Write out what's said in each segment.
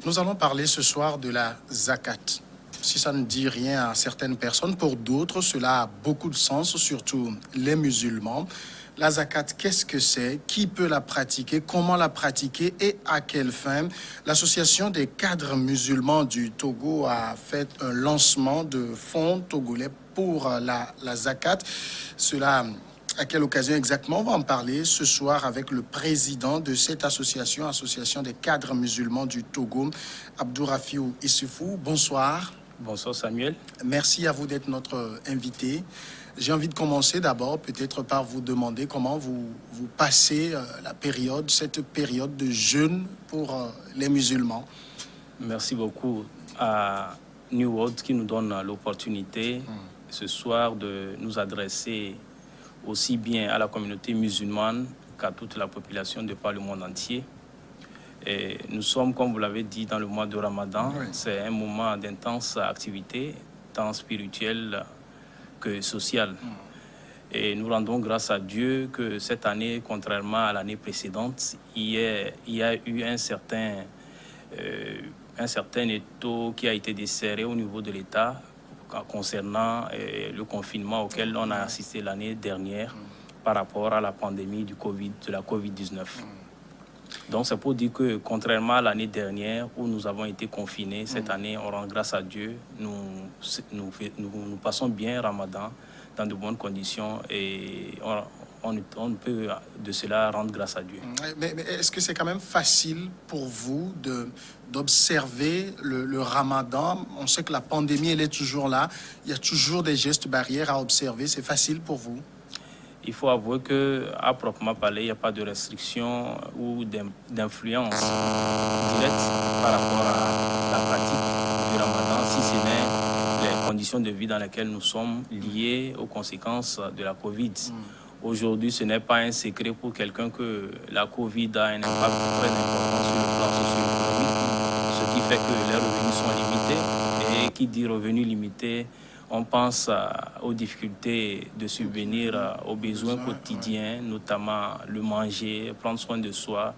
Nous allons parler ce soir de la zakat. Si ça ne dit rien à certaines personnes, pour d'autres, cela a beaucoup de sens, surtout les musulmans. La zakat, qu'est-ce que c'est? Qui peut la pratiquer? Comment la pratiquer? Et à quelle fin? L'Association des cadres musulmans du Togo a fait un lancement de fonds togolais pour la zakat. Cela, à quelle occasion exactement? On va en parler ce soir avec le président de cette association, Association des cadres musulmans du Togo, Abdourafiou Issoufou. Bonsoir. Bonsoir Samuel. Merci à vous d'être notre invité. J'ai envie de commencer d'abord peut-être par vous demander comment vous passez cette période de jeûne pour les musulmans. Merci beaucoup à New World qui nous donne l'opportunité ce soir de nous adresser aussi bien à la communauté musulmane qu'à toute la population de par le monde entier. Et nous sommes, comme vous l'avez dit, dans le mois de Ramadan. Oui. C'est un moment d'intense activité, tant spirituelle que sociale. Et nous rendons grâce à Dieu que cette année, contrairement à l'année précédente, il y a eu un certain étau qui a été desserré au niveau de l'État concernant le confinement auquel on a assisté l'année dernière par rapport à la pandémie de la COVID-19. Donc c'est pour dire que contrairement à l'année dernière où nous avons été confinés, cette année on rend grâce à Dieu, nous passons bien Ramadan dans de bonnes conditions et on ne peut de cela rendre grâce à Dieu. Mais est-ce que c'est quand même facile pour vous d'observer le Ramadan? On sait que la pandémie elle est toujours là, il y a toujours des gestes barrières à observer, c'est facile pour vous? Il faut avouer qu'à proprement parler, il n'y a pas de restriction ou d'influence directe par rapport à la pratique du Ramadan, si ce n'est les conditions de vie dans lesquelles nous sommes liées aux conséquences de la Covid. Aujourd'hui, ce n'est pas un secret pour quelqu'un que la Covid a un impact très important sur le plan socio-économique, ce qui fait que les revenus sont limités. Et qui dit revenus limités, on pense aux difficultés de subvenir aux besoins quotidiens, notamment le manger, prendre soin de soi,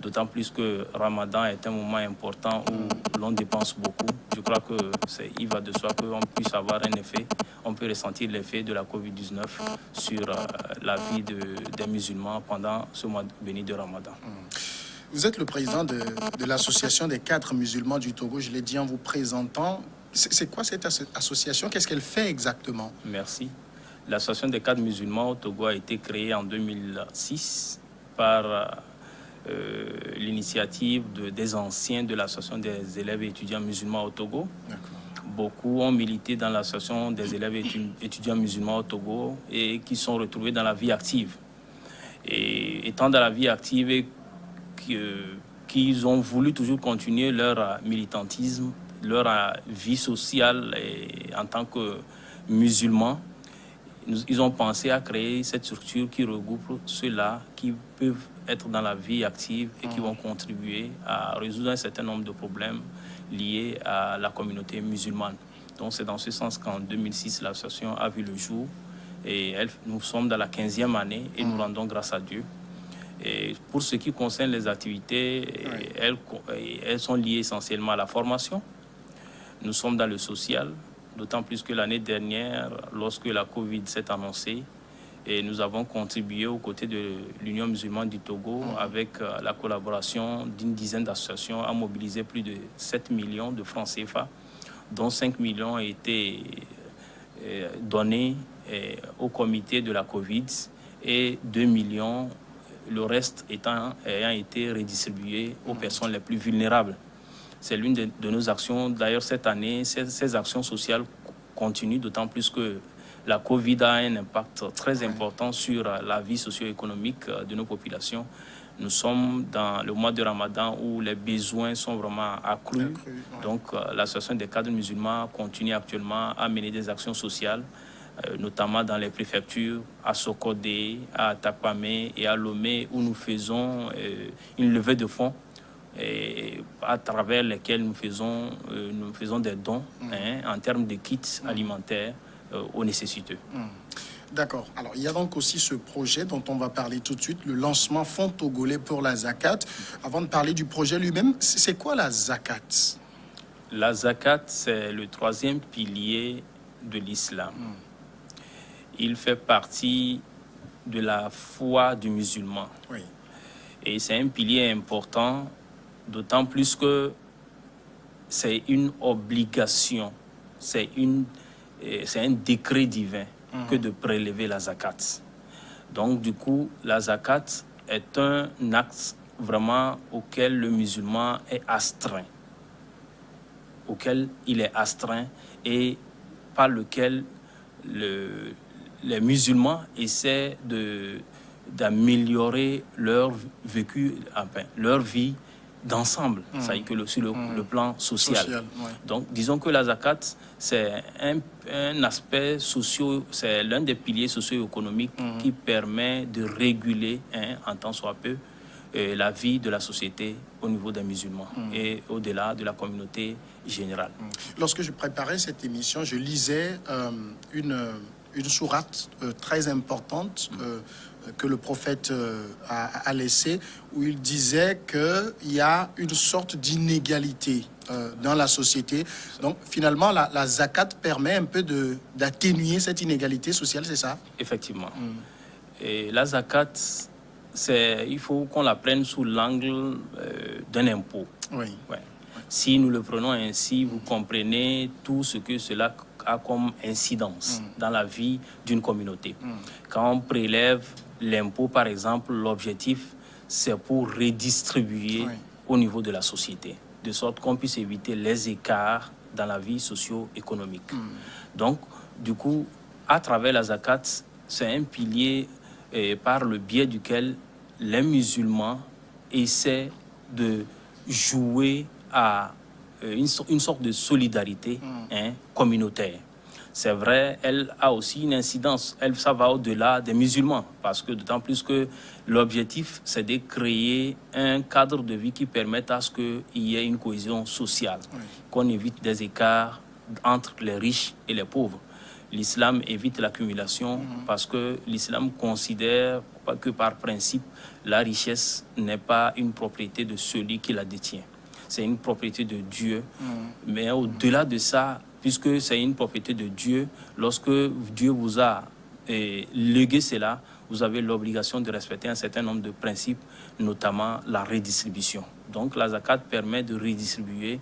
d'autant plus que Ramadan est un moment important où l'on dépense beaucoup. Je crois qu'il va de soi qu'on puisse avoir un effet, on peut ressentir l'effet de la COVID-19 sur la vie des musulmans pendant ce mois béni de Ramadan. Vous êtes le président de l'Association des cadres musulmans du Togo, je l'ai dit en vous présentant. C'est quoi cette association? Qu'est-ce qu'elle fait exactement? Merci. L'Association des cadres musulmans au Togo a été créée en 2006 par l'initiative des anciens de l'Association des élèves et étudiants musulmans au Togo. Beaucoup ont milité dans l'Association des élèves et étudiants musulmans au Togo et qui sont retrouvés dans la vie active. Et étant dans la vie active et qu'ils ont voulu toujours continuer leur militantisme, leur vie sociale et en tant que musulmans, ils ont pensé à créer cette structure qui regroupe ceux-là qui peuvent être dans la vie active et qui vont contribuer à résoudre un certain nombre de problèmes liés à la communauté musulmane. Donc c'est dans ce sens qu'en 2006, l'association a vu le jour et nous sommes dans la 15e année et nous rendons grâce à Dieu. Et pour ce qui concerne les activités, elles sont liées essentiellement à la formation. Nous sommes dans le social, d'autant plus que l'année dernière, lorsque la Covid s'est annoncée, et nous avons contribué aux côtés de l'Union musulmane du Togo avec la collaboration d'une dizaine d'associations à mobiliser plus de 7 millions de francs CFA, dont 5 millions ont été donnés au comité de la Covid et 2 millions, le reste ayant été redistribué aux personnes les plus vulnérables. C'est l'une de nos actions. D'ailleurs, cette année, ces actions sociales continuent, d'autant plus que la Covid a un impact très important sur la vie socio-économique de nos populations. Nous sommes dans le mois de Ramadan où les besoins sont vraiment accrus. Donc, l'association des cadres musulmans continue actuellement à mener des actions sociales, notamment dans les préfectures, à Sokodé, à Tapamé et à Lomé, où nous faisons une levée de fonds et à travers lesquels nous faisons des dons en termes de kits alimentaires aux nécessiteux. D'accord. Alors, il y a donc aussi ce projet dont on va parler tout de suite, le lancement Fonds togolais pour la zakat. Avant de parler du projet lui-même, c'est quoi la zakat? La zakat, c'est le troisième pilier de l'islam. Il fait partie de la foi du musulman. Oui. Et c'est un pilier important, d'autant plus que c'est une obligation, c'est un décret divin que de prélever la zakat. Donc, du coup, la zakat est un acte vraiment auquel le musulman est astreint, auquel il est astreint et par lequel les musulmans essaient d'améliorer leur vécu, enfin, leur vie d'ensemble, c'est-à-dire que sur le plan social. Ouais. Donc, disons que la zakat, c'est un aspect c'est l'un des piliers socio-économiques qui permet de réguler, en tant soit peu, la vie de la société au niveau des musulmans et au-delà de la communauté générale. Lorsque je préparais cette émission, je lisais une sourate très importante que le prophète a laissée, où il disait qu'il y a une sorte d'inégalité dans la société. Donc, finalement, la zakat permet un peu d'atténuer cette inégalité sociale, c'est ça? Effectivement. Et la zakat, il faut qu'on la prenne sous l'angle d'un impôt. Oui. Ouais. Si nous le prenons ainsi, vous comprenez tout ce que cela a comme incidence dans la vie d'une communauté. Quand on prélève l'impôt, par exemple, l'objectif, c'est pour redistribuer au niveau de la société, de sorte qu'on puisse éviter les écarts dans la vie socio-économique. Donc, du coup, à travers la zakat, c'est un pilier par le biais duquel les musulmans essaient de jouer à une sorte de solidarité communautaire. C'est vrai, elle a aussi une incidence. Ça va au-delà des musulmans, parce que d'autant plus que l'objectif, c'est de créer un cadre de vie qui permette à ce qu'il y ait une cohésion sociale, qu'on évite des écarts entre les riches et les pauvres. L'islam évite l'accumulation parce que l'islam considère que par principe, la richesse n'est pas une propriété de celui qui la détient. C'est une propriété de Dieu. Mais au-delà de ça, puisque c'est une propriété de Dieu, lorsque Dieu vous a légué cela, vous avez l'obligation de respecter un certain nombre de principes, notamment la redistribution. Donc la zakat permet de redistribuer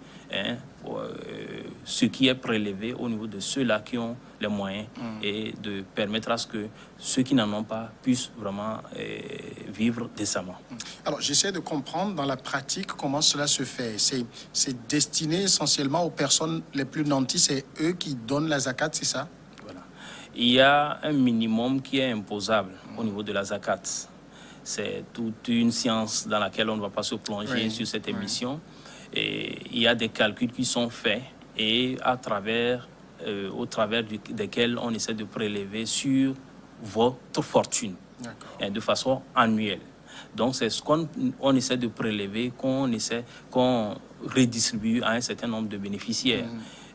ce qui est prélevé au niveau de ceux-là qui ont les moyens et de permettre à ce que ceux qui n'en ont pas puissent vraiment vivre décemment. Alors, j'essaie de comprendre dans la pratique comment cela se fait. C'est destiné essentiellement aux personnes les plus nantis, c'est eux qui donnent la zakat, c'est ça? Voilà. Il y a un minimum qui est imposable au niveau de la zakat. C'est toute une science dans laquelle on ne va pas se plonger sur cette émission. Et il y a des calculs qui sont faits et au travers desquels on essaie de prélever sur votre fortune de façon annuelle. Donc c'est ce qu'on essaie de prélever, qu'on redistribue à un certain nombre de bénéficiaires.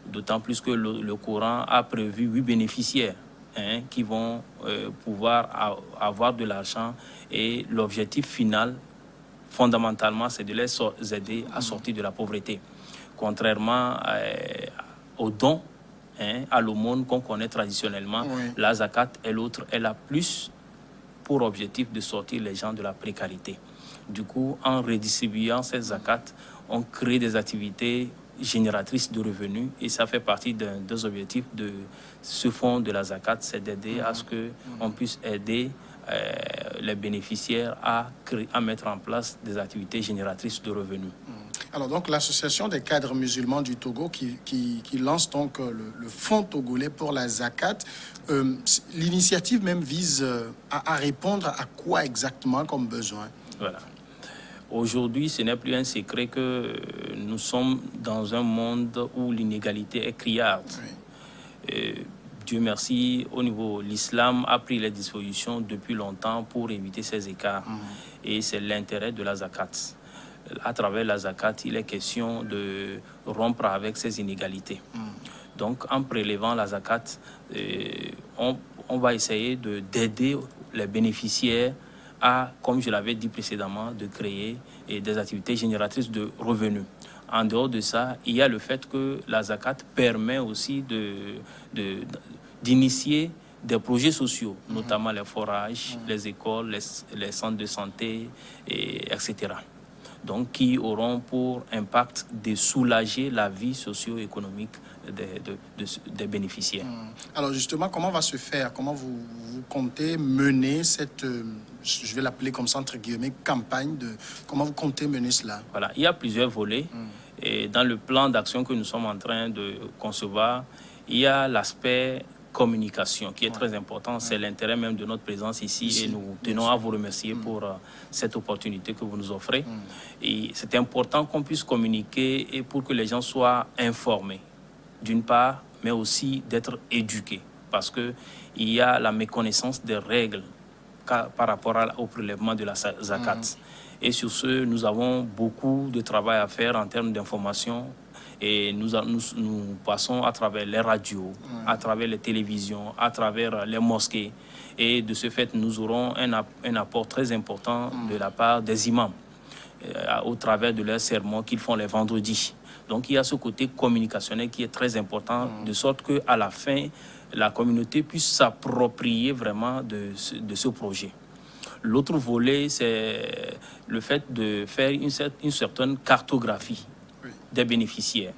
D'autant plus que le Coran a prévu 8 bénéficiaires qui vont pouvoir avoir de l'argent, et l'objectif final, fondamentalement, c'est de les aider à sortir de la pauvreté. Contrairement aux dons, à l'aumône qu'on connaît traditionnellement, la zakat est l'autre, elle a plus pour objectif de sortir les gens de la précarité. Du coup, en redistribuant cette zakat, on crée des activités génératrices de revenus, et ça fait partie des objectifs de ce fonds de la zakat, c'est d'aider à ce qu'on puisse aider les bénéficiaires à mettre en place des activités génératrices de revenus. Alors donc l'association des cadres musulmans du Togo qui lance donc le fonds togolais pour la zakat, l'initiative même vise à répondre à quoi exactement comme besoin? Voilà. Aujourd'hui, ce n'est plus un secret que nous sommes dans un monde où l'inégalité est criarde. Dieu merci, au niveau de l'islam a pris les dispositions depuis longtemps pour éviter ces écarts. Et c'est l'intérêt de la zakat. À travers la zakat, il est question de rompre avec ces inégalités. Donc, en prélevant la zakat, on va essayer d'aider les bénéficiaires à, comme je l'avais dit précédemment, de créer des activités génératrices de revenus. En dehors de ça, il y a le fait que la zakat permet aussi d'initier des projets sociaux, notamment les forages, les écoles, les centres de santé, etc. Donc, qui auront pour impact de soulager la vie socio-économique des bénéficiaires. Alors justement, comment va se faire? Comment vous comptez mener cette, je vais l'appeler comme ça, entre guillemets, campagne comment vous comptez mener cela? Voilà, il y a plusieurs volets. Et dans le plan d'action que nous sommes en train de concevoir, il y a l'aspect communication qui est très important. C'est l'intérêt même de notre présence ici et nous tenons à vous remercier pour cette opportunité que vous nous offrez. Et c'est important qu'on puisse communiquer et pour que les gens soient informés, d'une part, mais aussi d'être éduqués, parce qu'il y a la méconnaissance des règles par rapport au prélèvement de la zakat. Et sur ce, nous avons beaucoup de travail à faire en termes d'information. Et nous passons à travers les radios, à travers les télévisions, à travers les mosquées. Et de ce fait, nous aurons un apport très important de la part des imams, au travers de leurs sermons qu'ils font les vendredis. Donc il y a ce côté communicationnel qui est très important, de sorte qu'à la fin, la communauté puisse s'approprier vraiment de ce projet. L'autre volet, c'est le fait de faire une certaine cartographie des bénéficiaires.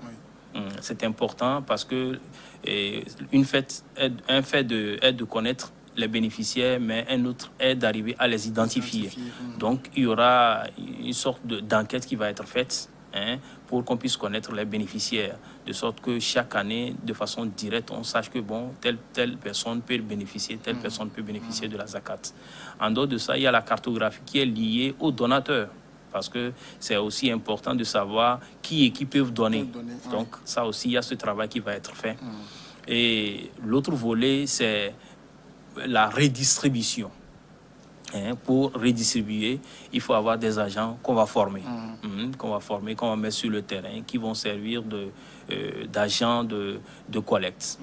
C'est important parce que un fait est de connaître les bénéficiaires, mais un autre est d'arriver à les identifier. Donc, il y aura une sorte d'enquête qui va être faite pour qu'on puisse connaître les bénéficiaires, de sorte que chaque année, de façon directe, on sache que bon, telle personne peut bénéficier, telle personne peut bénéficier de la zakat. En dehors de ça, il y a la cartographie qui est liée aux donateurs, parce que c'est aussi important de savoir qui et qui peuvent donner. Donc ça aussi, il y a ce travail qui va être fait. Et l'autre volet, c'est la redistribution. Pour redistribuer, il faut avoir des agents qu'on va former, qu'on va mettre sur le terrain, qui vont servir d'agents de collecte.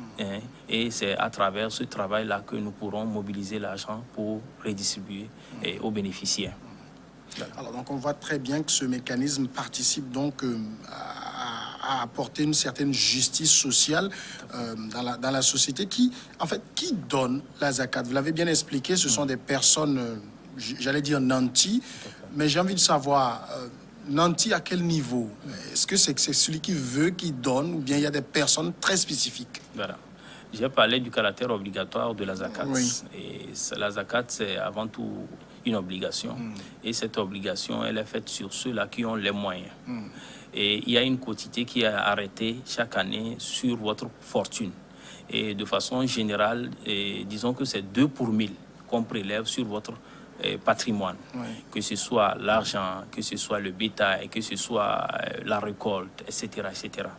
Et c'est à travers ce travail-là que nous pourrons mobiliser l'argent pour redistribuer aux bénéficiaires. Alors, donc on voit très bien que ce mécanisme participe donc à apporter une certaine justice sociale dans la société qui donne la zakat. Vous l'avez bien expliqué, ce sont des personnes, j'allais dire nantis, mais j'ai envie de savoir, nantis à quel niveau? Est-ce que c'est celui qui veut, qui donne, ou bien il y a des personnes très spécifiques? Voilà. J'ai parlé du caractère obligatoire de la zakat. Et la zakat, c'est avant tout une obligation. Et cette obligation, elle est faite sur ceux-là qui ont les moyens. Et il y a une quotité qui est arrêtée chaque année sur votre fortune. Et de façon générale, disons que c'est 2 pour 1000 qu'on prélève sur votre patrimoine. Que ce soit l'argent, que ce soit le bétail, que ce soit la récolte, etc. etc.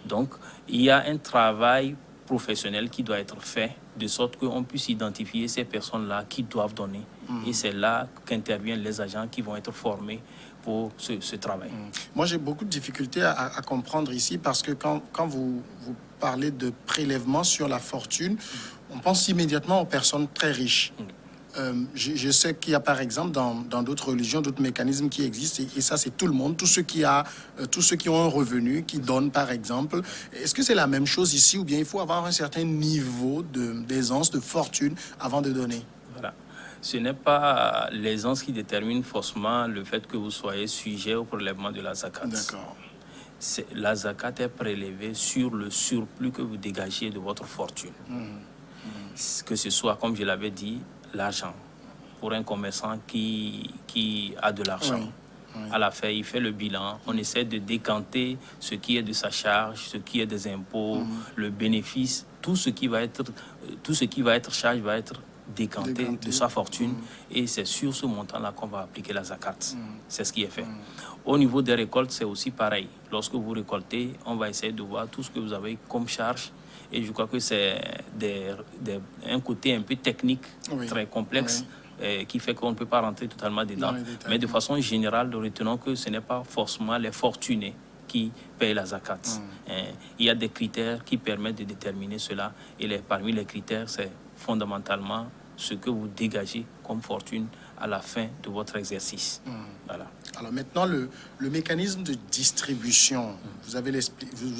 Donc, il y a un travail professionnel qui doit être fait de sorte qu'on puisse identifier ces personnes-là qui doivent donner. Et c'est là qu'interviennent les agents qui vont être formés pour ce travail. Moi, j'ai beaucoup de difficultés à comprendre ici parce que quand vous parlez de prélèvement sur la fortune, on pense immédiatement aux personnes très riches. Je sais qu'il y a par exemple dans d'autres religions, d'autres mécanismes qui existent et ça c'est tout le monde, tous ceux qui ont un revenu, qui donnent par exemple. Est-ce que c'est la même chose ici ou bien il faut avoir un certain niveau d'aisance, de fortune avant de donner? Voilà. Ce n'est pas l'aisance qui détermine forcément le fait que vous soyez sujet au prélèvement de la zakat. D'accord. La zakat est prélevée sur le surplus que vous dégagez de votre fortune. Que ce soit, comme je l'avais dit, l'argent. Pour un commerçant qui a de l'argent, à la fin, il fait le bilan. On essaie de décanter ce qui est de sa charge, ce qui est des impôts, le bénéfice. Tout ce qui va être charge va être décanté de sa fortune. Et c'est sur ce montant-là qu'on va appliquer la zakat. C'est ce qui est fait. Au niveau des récoltes, c'est aussi pareil. Lorsque vous récoltez, on va essayer de voir tout ce que vous avez comme charge. Et je crois que c'est un côté un peu technique, très complexe, qui fait qu'on ne peut pas rentrer totalement dedans. Mais de façon générale, retenons que ce n'est pas forcément les fortunés qui payent la zakat. Il y a des critères qui permettent de déterminer cela. Et parmi les critères, c'est fondamentalement ce que vous dégagez comme fortune à la fin de votre exercice. Voilà. Alors maintenant, le mécanisme de distribution, vous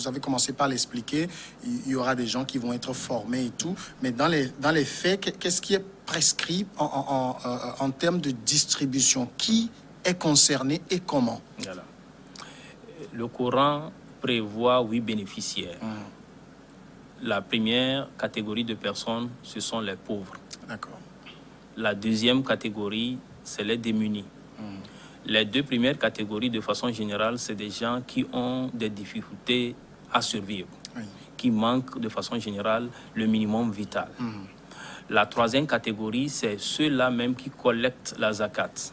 avez commencé par l'expliquer, il y aura des gens qui vont être formés et tout, mais dans les faits, qu'est-ce qui est prescrit en termes de distribution? Qui est concerné et comment? Voilà. Le Coran prévoit 8 bénéficiaires. La première catégorie de personnes, ce sont les pauvres. D'accord. La deuxième catégorie, c'est les démunis. Les 2 premières catégories, de façon générale, c'est des gens qui ont des difficultés à survivre, qui manquent de façon générale le minimum vital. La 3e catégorie, c'est ceux-là même qui collectent la zakat,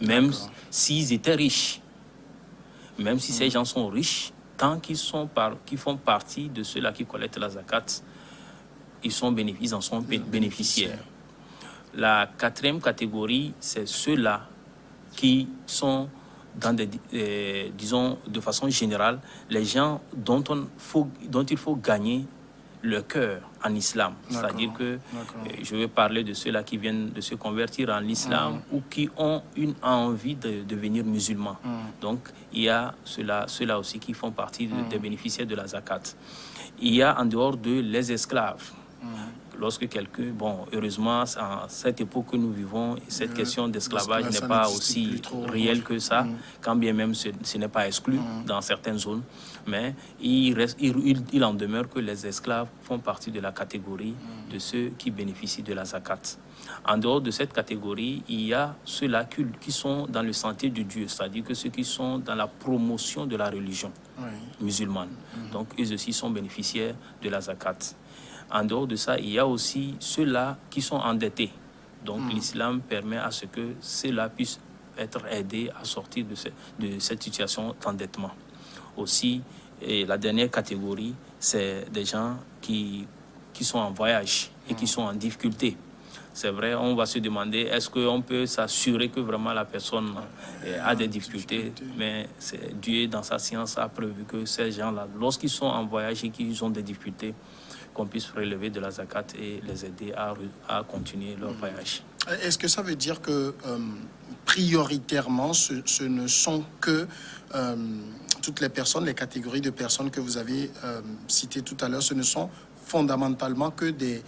même s'ils étaient riches. Même si ces gens sont riches, tant qu'ils font partie de ceux-là qui collectent la zakat, ils en sont bénéficiaires. La 4e catégorie, c'est ceux-là qui sont dans disons, de façon générale, les gens dont il faut gagner le cœur en islam. C'est-à-dire que je vais parler de ceux-là qui viennent de se convertir en islam ou qui ont une envie de devenir musulmans. Donc, il y a ceux-là aussi qui font partie des bénéficiaires de la zakat. Il y a en dehors d'eux les esclaves. Lorsque quelqu'un, heureusement, à cette époque que nous vivons, cette question d'esclavage n'est pas aussi réelle que ça, quand bien même ce n'est pas exclu dans certaines zones, mais il en demeure que les esclaves font partie de la catégorie de ceux qui bénéficient de la zakat. En dehors de cette catégorie, il y a ceux-là qui sont dans le sentier de Dieu, c'est-à-dire que ceux qui sont dans la promotion de la religion musulmane. Donc, eux aussi sont bénéficiaires de la zakat. En dehors de ça, il y a aussi ceux-là qui sont endettés. Donc, l'islam permet à ce que ceux-là puissent être aidés à sortir de cette situation d'endettement. Aussi, et la dernière catégorie, c'est des gens qui sont en voyage et qui sont en difficulté. C'est vrai, on va se demander, est-ce qu'on peut s'assurer que vraiment la personne a des difficultés? Mais Dieu, dans sa science, a prévu que ces gens-là, lorsqu'ils sont en voyage et qu'ils ont des difficultés, qu'on puisse prélever de la zakat et les aider à continuer leur voyage. Est-ce que ça veut dire que prioritairement, ce ne sont que toutes les personnes, les catégories de personnes que vous avez citées tout à l'heure, ce ne sont fondamentalement que des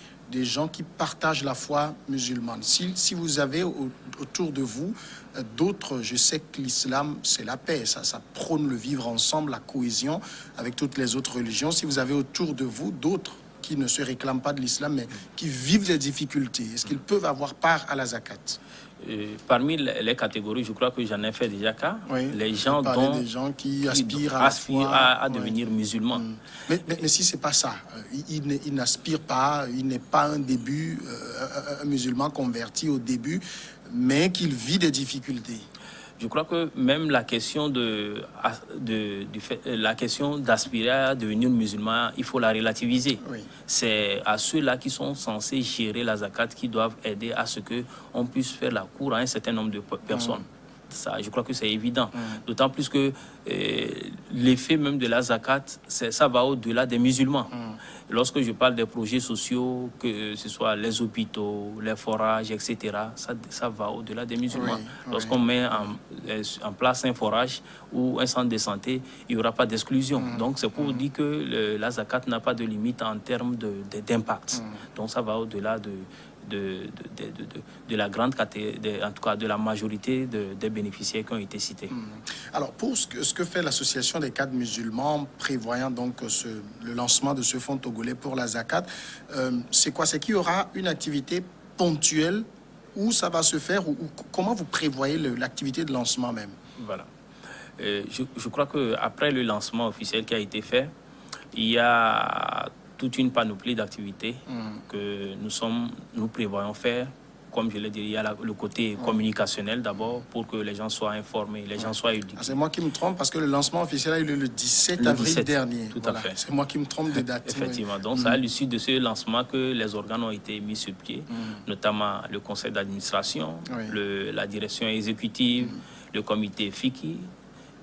gens qui partagent la foi musulmane? Si vous avez autour de vous d'autres, je sais que l'islam, c'est la paix, ça prône le vivre ensemble, la cohésion avec toutes les autres religions. Si vous avez autour de vous d'autres qui ne se réclament pas de l'islam, mais qui vivent des difficultés, est-ce qu'ils peuvent avoir part à la zakat? Parmi les catégories, je crois que j'en ai fait déjà cas. Les gens des gens qui aspirent à devenir musulmans. Mais si c'est pas ça, il n'aspire pas, il n'est pas un début, un musulman converti au début, mais qu'il vit des difficultés. Je crois que même la question la question d'aspirer à devenir musulman, il faut la relativiser. C'est à ceux-là qui sont censés gérer la zakat qui doivent aider à ce qu'on puisse faire la cour à un certain nombre de personnes. Ça, je crois que c'est évident. D'autant plus que l'effet même de la zakat, ça va au-delà des musulmans. Lorsque je parle des projets sociaux, que ce soit les hôpitaux, les forages, etc., ça va au-delà des musulmans. Lorsqu'on met en place un forage ou un centre de santé, il n'y aura pas d'exclusion. Donc c'est pour dire que la zakat n'a pas de limite en termes d'impact. Donc ça va au-delà de la grande catégorie, en tout cas de la majorité des bénéficiaires qui ont été cités. Alors, pour ce que fait l'association des cadres musulmans, prévoyant donc le lancement de ce fonds togolais pour la zakat, c'est quoi? C'est qu'il y aura une activité ponctuelle où ça va se faire, ou comment vous prévoyez l'activité de lancement même? Voilà. Je crois qu'après le lancement officiel qui a été fait, il y a toute une panoplie d'activités que nous prévoyons faire. Comme je l'ai dit, il y a le côté communicationnel d'abord pour que les gens soient informés, les gens soient éduqués. C'est moi qui me trompe parce que le lancement officiel a eu le 17 avril dernier. Tout à fait. C'est moi qui me trompe des dates. Effectivement. Donc, c'est à l'issue de ce lancement que les organes ont été mis sur pied, notamment le conseil d'administration, la direction exécutive, le comité FICI,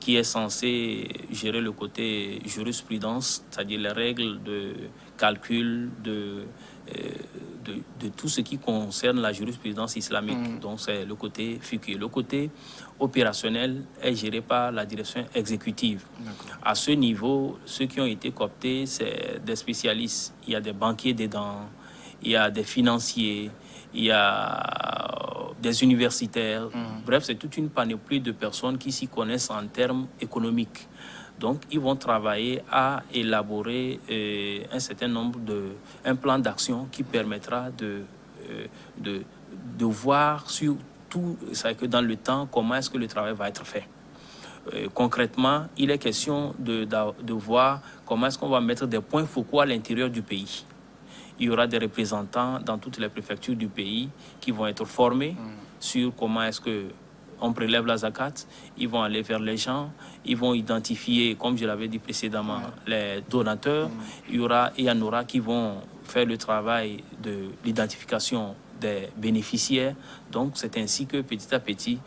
qui est censé gérer le côté jurisprudence, c'est-à-dire les règles de calcul de tout ce qui concerne la jurisprudence islamique. Donc c'est le côté fiqh. Le côté opérationnel est géré par la direction exécutive. À ce niveau, ceux qui ont été cooptés, c'est des spécialistes. Il y a des banquiers dedans, il y a des financiers, il y a des universitaires. Bref, c'est toute une panoplie de personnes qui s'y connaissent en termes économiques. Donc, ils vont travailler à élaborer un plan d'action qui permettra de voir sur tout, c'est que dans le temps, comment est-ce que le travail va être fait. Concrètement, il est question de voir comment est-ce qu'on va mettre des points focaux à l'intérieur du pays. Il y aura des représentants dans toutes les préfectures du pays qui vont être formés sur comment est-ce qu'on prélève la zakat. Ils vont aller vers les gens, ils vont identifier, comme je l'avais dit précédemment, les donateurs. Il y en aura qui vont faire le travail de l'identification des bénéficiaires. Donc, c'est ainsi que petit à petit,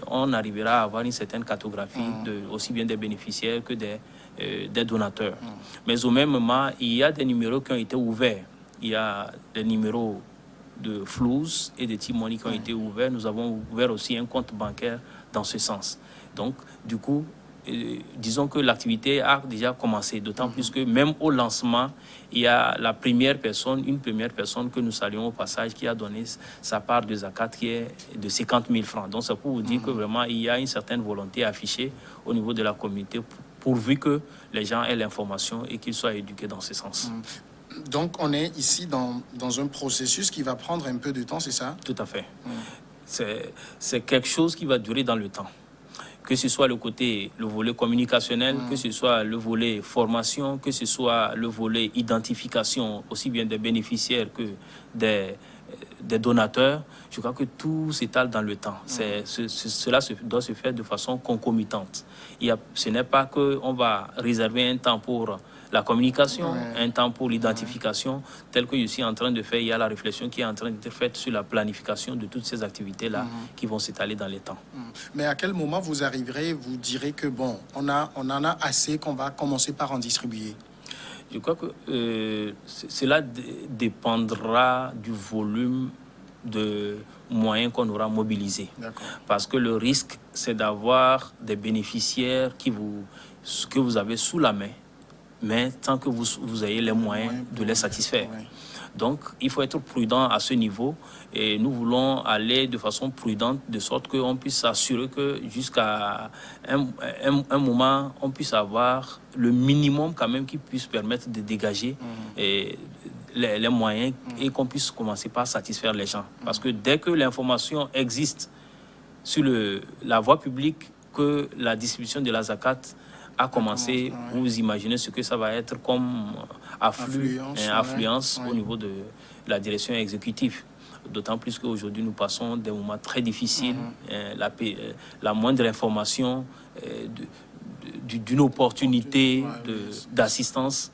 on arrivera à avoir une certaine cartographie aussi bien des bénéficiaires que des donateurs. Mais au même moment, il y a des numéros qui ont été ouverts. Il y a des numéros de Flouz et de T-Money qui ont été ouverts. Nous avons ouvert aussi un compte bancaire dans ce sens. Donc, du coup, disons que l'activité a déjà commencé, d'autant plus que même au lancement, il y a une première personne que nous saluons au passage qui a donné sa part de zakat qui est de 50 000 francs. Donc, c'est pour vous dire que vraiment, il y a une certaine volonté affichée au niveau de la communauté pourvu que les gens aient l'information et qu'ils soient éduqués dans ce sens. Donc, on est ici dans un processus qui va prendre un peu de temps, c'est ça? Tout à fait. C'est quelque chose qui va durer dans le temps. Que ce soit le volet communicationnel, que ce soit le volet formation, que ce soit le volet identification, aussi bien des bénéficiaires que des donateurs, je crois que tout s'étale dans le temps. Cela doit se faire de façon concomitante. Ce n'est pas qu'on va réserver un temps pour la communication, un temps pour l'identification, tel que je suis en train de faire. Il y a la réflexion qui est en train d'être faite sur la planification de toutes ces activités-là qui vont s'étaler dans les temps. Mais à quel moment vous arriverez, vous direz que bon, on en a assez, qu'on va commencer par en distribuer? Je crois que cela dépendra du volume de moyens qu'on aura mobilisés. Parce que le risque, c'est d'avoir des bénéficiaires que vous avez sous la main, mais tant que vous ayez les moyens de les satisfaire. Donc, il faut être prudent à ce niveau et nous voulons aller de façon prudente de sorte qu'on puisse s'assurer que jusqu'à un moment, on puisse avoir le minimum quand même qui puisse permettre de dégager les moyens et qu'on puisse commencer par satisfaire les gens. Parce que dès que l'information existe sur la voie publique que la distribution de la zakat a commencé, vous imaginez ce que ça va être comme affluence au niveau de la direction exécutive. D'autant plus qu'aujourd'hui, nous passons des moments très difficiles. La moindre information d'une opportunité d'assistance,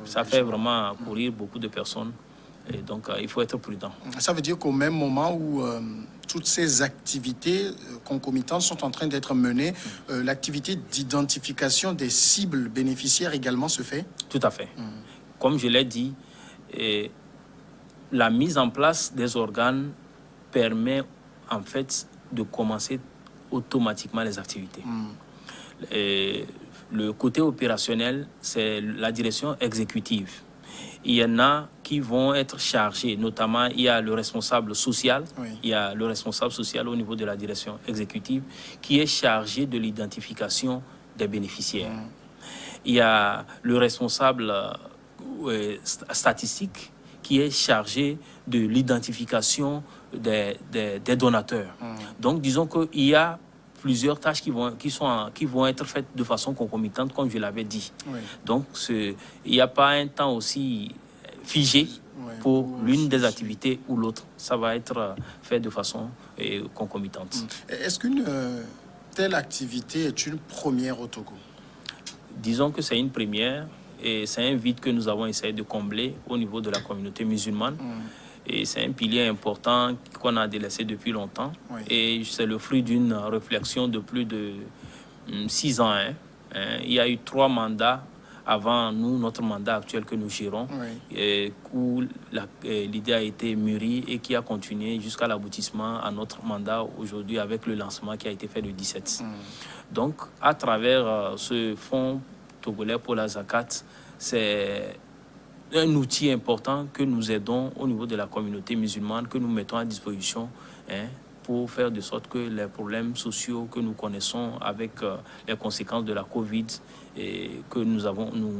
ça fait vraiment courir beaucoup de personnes. Et donc, il faut être prudent. Ça veut dire qu'au même moment où toutes ces activités concomitantes sont en train d'être menées, l'activité d'identification des cibles bénéficiaires également se fait? Tout à fait. Comme je l'ai dit, la mise en place des organes permet en fait de commencer automatiquement les activités. Le côté opérationnel, c'est la direction exécutive. Il y en a qui vont être chargés, notamment il y a le responsable social, il y a le responsable social au niveau de la direction exécutive qui est chargé de l'identification des bénéficiaires. Il y a le responsable statistique qui est chargé de l'identification des donateurs. Donc disons qu'il y a plusieurs tâches qui vont être faites de façon concomitante, comme je l'avais dit. Donc, il n'y a pas un temps aussi figé pour l'une des activités ou l'autre. Ça va être fait de façon concomitante. Est-ce qu'une telle activité est une première au Togo? Disons que c'est une première et c'est un vide que nous avons essayé de combler au niveau de la communauté musulmane. Et c'est un pilier important qu'on a délaissé depuis longtemps. Et c'est le fruit d'une réflexion de plus de 6 ans. Il y a eu 3 mandats avant nous, notre mandat actuel que nous gérons, où l'idée a été mûrie et qui a continué jusqu'à l'aboutissement à notre mandat aujourd'hui avec le lancement qui a été fait le 17. Donc, à travers ce fonds togolais pour la zakat, c'est un outil important que nous aidons au niveau de la communauté musulmane, que nous mettons à disposition pour faire de sorte que les problèmes sociaux que nous connaissons avec les conséquences de la Covid et que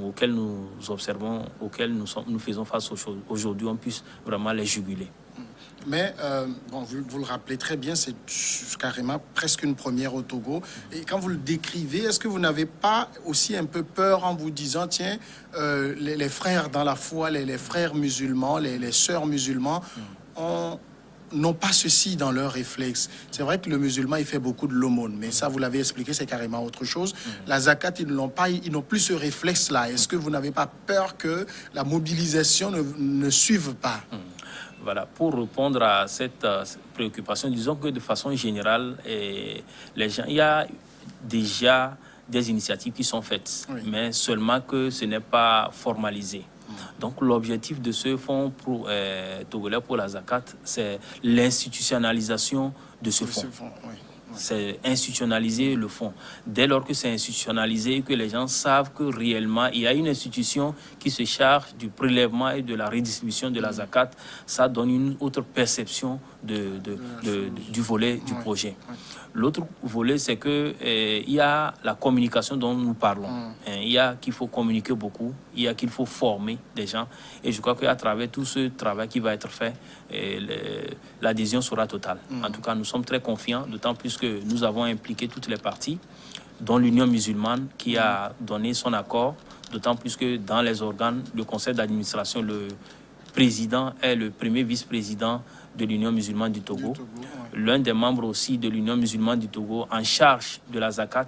auxquels nous observons, auxquels nous faisons face aujourd'hui, on puisse vraiment les juguler. Mais, vous le rappelez très bien, c'est carrément presque une première au Togo. Et quand vous le décrivez, est-ce que vous n'avez pas aussi un peu peur en vous disant, tiens, les frères dans la foi, les frères musulmans, les sœurs musulmans, n'ont pas ceci dans leurs réflexes. C'est vrai que le musulman, il fait beaucoup de l'aumône, mais ça, vous l'avez expliqué, c'est carrément autre chose. La zakat, ils n'ont plus ce réflexe-là. Est-ce que vous n'avez pas peur que la mobilisation ne suive pas? Voilà, pour répondre à cette préoccupation, disons que de façon générale, les gens, il y a déjà des initiatives qui sont faites, mais seulement que ce n'est pas formalisé. Donc l'objectif de ce fonds togolais pour la zakat, c'est l'institutionnalisation de ce fonds. C'est institutionnaliser le fonds. Dès lors que c'est institutionnalisé, que les gens savent que réellement il y a une institution qui se charge du prélèvement et de la redistribution de la zakat, ça donne une autre perception du volet du projet. L'autre volet, c'est qu'il y a la communication dont nous parlons. Il y a qu'il faut communiquer beaucoup, il y a qu'il faut former des gens. Et je crois qu'à travers tout ce travail qui va être fait, l'adhésion sera totale. En tout cas, nous sommes très confiants, d'autant plus que nous avons impliqué toutes les parties, dont l'Union musulmane qui a donné son accord, d'autant plus que dans les organes, le conseil d'administration, le président est le premier vice-président de l'Union musulmane du Togo. L'un des membres aussi de l'Union musulmane du Togo en charge de la zakat,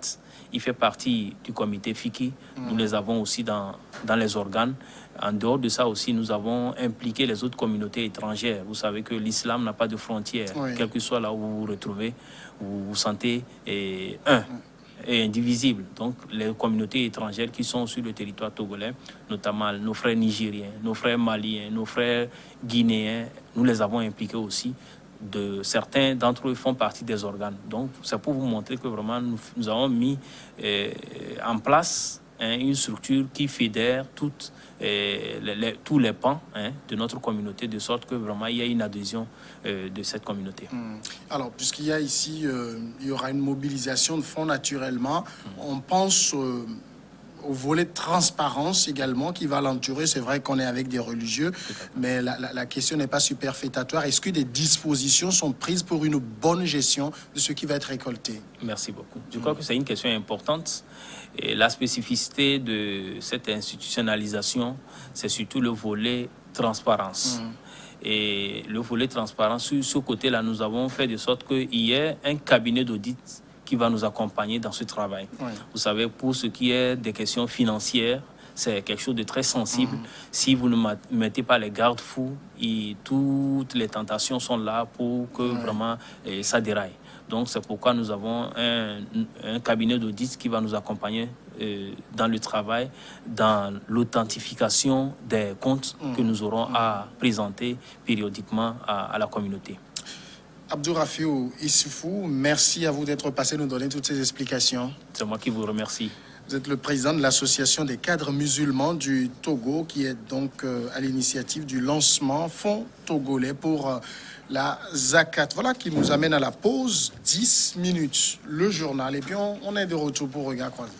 il fait partie du comité FIKI. Nous les avons aussi dans les organes. En dehors de ça aussi, nous avons impliqué les autres communautés étrangères. Vous savez que l'islam n'a pas de frontières. Quel que soit là où vous vous retrouvez, vous vous sentez un et indivisible. Donc, les communautés étrangères qui sont sur le territoire togolais, notamment nos frères nigériens, nos frères maliens, nos frères guinéens, nous les avons impliqués aussi. Certains d'entre eux font partie des organes. Donc, c'est pour vous montrer que vraiment, nous avons mis en place une structure qui fédère tous les pans de notre communauté, de sorte que vraiment il y a une adhésion de cette communauté. Alors, puisqu'il y a ici, il y aura une mobilisation de fonds naturellement, on pense au volet de transparence également qui va l'entourer. C'est vrai qu'on est avec des religieux, mais la question n'est pas superfétatoire. Est-ce que des dispositions sont prises pour une bonne gestion de ce qui va être récolté? Merci beaucoup. Je crois que c'est une question importante. Et la spécificité de cette institutionnalisation, c'est surtout le volet transparence. Et le volet transparence, sur ce côté-là, nous avons fait de sorte qu'il y ait un cabinet d'audit qui va nous accompagner dans ce travail. Vous savez, pour ce qui est des questions financières, c'est quelque chose de très sensible. Si vous ne mettez pas les garde-fous, toutes les tentations sont là pour que vraiment ça déraille. Donc c'est pourquoi nous avons un cabinet d'audit qui va nous accompagner dans le travail, dans l'authentification des comptes que nous aurons à présenter périodiquement à la communauté. Abdourafiou Issoufou, merci à vous d'être passé nous donner toutes ces explications. C'est moi qui vous remercie. Vous êtes le président de l'association des cadres musulmans du Togo qui est donc à l'initiative du lancement Fonds togolais pour la zakat. Voilà qui nous amène à la pause, 10 minutes, le journal. Et puis on est de retour pour Regard Croisé.